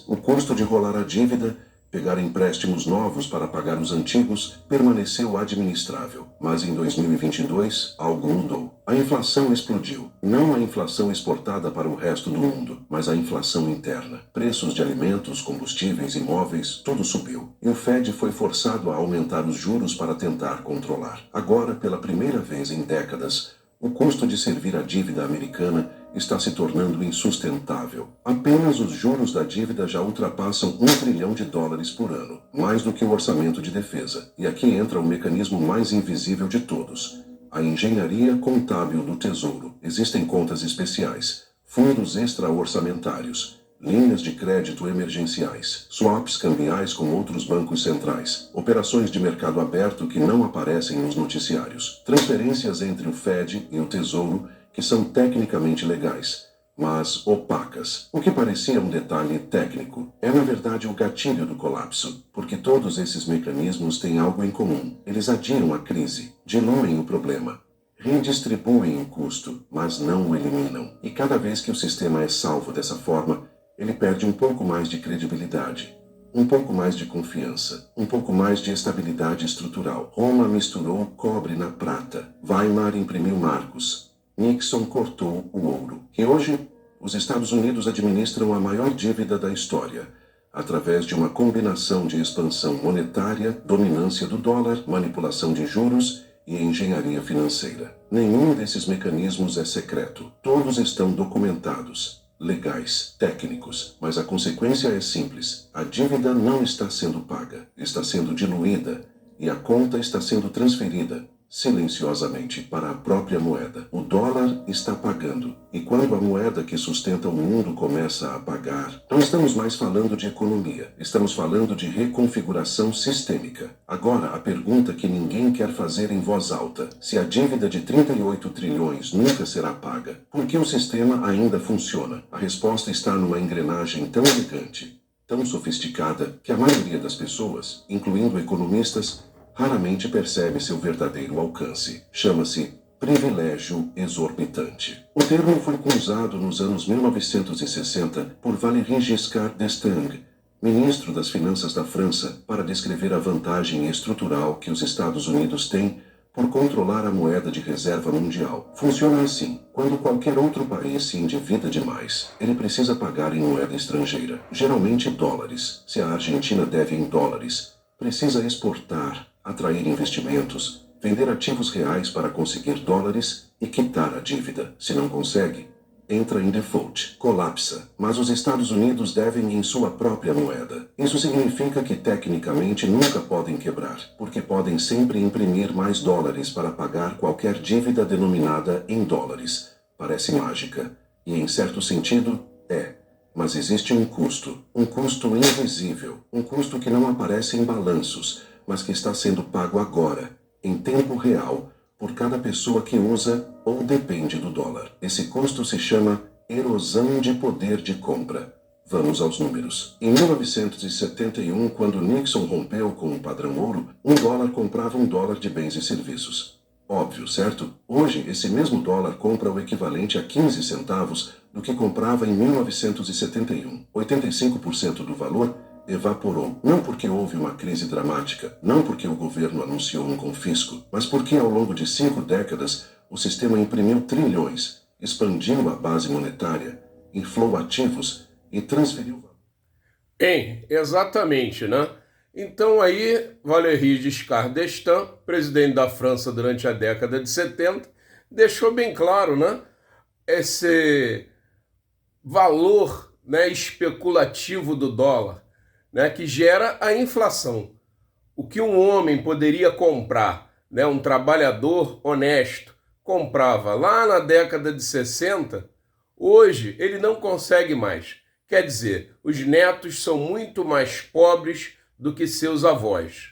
O custo de rolar a dívida, pegar empréstimos novos para pagar os antigos, permaneceu administrável. Mas em 2022, algo mudou. A inflação explodiu. Não a inflação exportada para o resto do mundo, mas a inflação interna. Preços de alimentos, combustíveis, imóveis, tudo subiu. E o Fed foi forçado a aumentar os juros para tentar controlar. Agora, pela primeira vez em décadas, o custo de servir a dívida americana está se tornando insustentável. Apenas os juros da dívida já ultrapassam US$ 1 trilhão por ano, mais do que o orçamento de defesa. E aqui entra o mecanismo mais invisível de todos: a engenharia contábil do Tesouro. Existem contas especiais, fundos extra-orçamentários, linhas de crédito emergenciais, swaps cambiais com outros bancos centrais, operações de mercado aberto que não aparecem nos noticiários, transferências entre o Fed e o Tesouro que são tecnicamente legais, mas opacas. O que parecia um detalhe técnico é na verdade o gatilho do colapso, porque todos esses mecanismos têm algo em comum. Eles adiam a crise, diluem o problema, redistribuem o custo, mas não o eliminam. E cada vez que o sistema é salvo dessa forma, ele perde um pouco mais de credibilidade, um pouco mais de confiança, um pouco mais de estabilidade estrutural. Roma misturou cobre na prata. Weimar imprimiu marcos. Nixon cortou o ouro. E hoje, os Estados Unidos administram a maior dívida da história, através de uma combinação de expansão monetária, dominância do dólar, manipulação de juros e engenharia financeira. Nenhum desses mecanismos é secreto. Todos estão documentados, legais, técnicos, mas a consequência é simples. A dívida não está sendo paga, está sendo diluída e a conta está sendo transferida silenciosamente para a própria moeda. O dólar está pagando, e quando a moeda que sustenta o mundo começa a pagar, não estamos mais falando de economia, estamos falando de reconfiguração sistêmica. Agora, a pergunta que ninguém quer fazer em voz alta: se a dívida de 38 trilhões nunca será paga, por que o sistema ainda funciona? A resposta está numa engrenagem tão elegante, tão sofisticada, que a maioria das pessoas, incluindo economistas, raramente percebe seu verdadeiro alcance. Chama-se privilégio exorbitante. O termo foi usado nos anos 1960 por Valéry Giscard d'Estaing, ministro das Finanças da França, para descrever a vantagem estrutural que os Estados Unidos têm por controlar a moeda de reserva mundial. Funciona assim: quando qualquer outro país se endivida demais, ele precisa pagar em moeda estrangeira, geralmente dólares. Se a Argentina deve em dólares, precisa exportar, atrair investimentos, vender ativos reais para conseguir dólares e quitar a dívida. Se não consegue, entra em default, colapsa. Mas os Estados Unidos devem em sua própria moeda. Isso significa que tecnicamente nunca podem quebrar, porque podem sempre imprimir mais dólares para pagar qualquer dívida denominada em dólares. Parece mágica, e em certo sentido, é. Mas existe um custo invisível, um custo que não aparece em balanços, mas que está sendo pago agora, em tempo real, por cada pessoa que usa ou depende do dólar. Esse custo se chama erosão de poder de compra. Vamos aos números. Em 1971, quando Nixon rompeu com o padrão ouro, $1 comprava $1 de bens e serviços. Óbvio, certo? Hoje, esse mesmo dólar compra o equivalente a 15 centavos do que comprava em 1971. 85% do valor evaporou. Não porque houve uma crise dramática, não porque o governo anunciou um confisco, mas porque ao longo de 5 décadas o sistema imprimiu trilhões, expandiu a base monetária, inflou ativos e transferiu. Exatamente, né? Então aí, Valéry Giscard d'Estaing, presidente da França durante a década de 70, deixou bem claro, né, esse valor, né, especulativo do dólar, né, que gera a inflação. O que um homem poderia comprar, né, um trabalhador honesto, comprava lá na década de 60, hoje ele não consegue mais. Quer dizer, os netos são muito mais pobres do que seus avós.